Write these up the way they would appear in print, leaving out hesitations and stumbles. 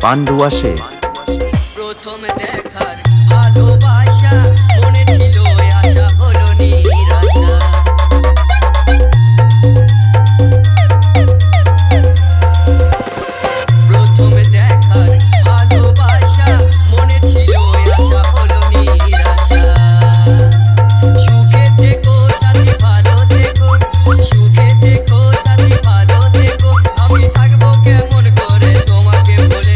পাণ্ডু আসে। প্রথম দেখার ভালোবাসা মনে ছিল আশা হলো নিরাশা। প্রথম দেখার ভালোবাসা মনে ছিল আশা হলো নিরাশা। সুখে থেকো সাথী ভালো থেকো, সুখে থেকো সাথী ভালো থেকো, আমি থাকবো কেমন করে তোমাকে বলে।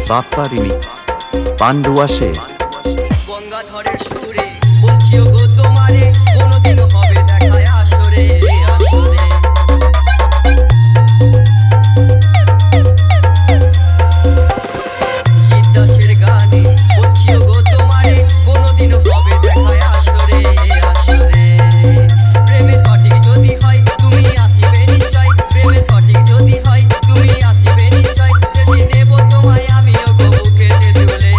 বাপ্পা রিমিক্স পাণ্ডু আসে। গঙ্গাধরের সুরে বলছিও গো তোমারে, কোনোদিন হবে দেখায় আসরে আসরে। জিদ্দাসের গানে বলছিও গো তোমারে, কোনোদিন হবে দেখায় আসরে আসরে। প্রেমে সঠিক যদি হয় তুমি আসিবে নিশ্চয়, প্রেমে সঠিক যদি হয় তুমি আসিবে নিশ্চয়, সেদিন নেব তোমায় আমিও গো বুকেতে তুলে।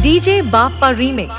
DJ Bappa Remix.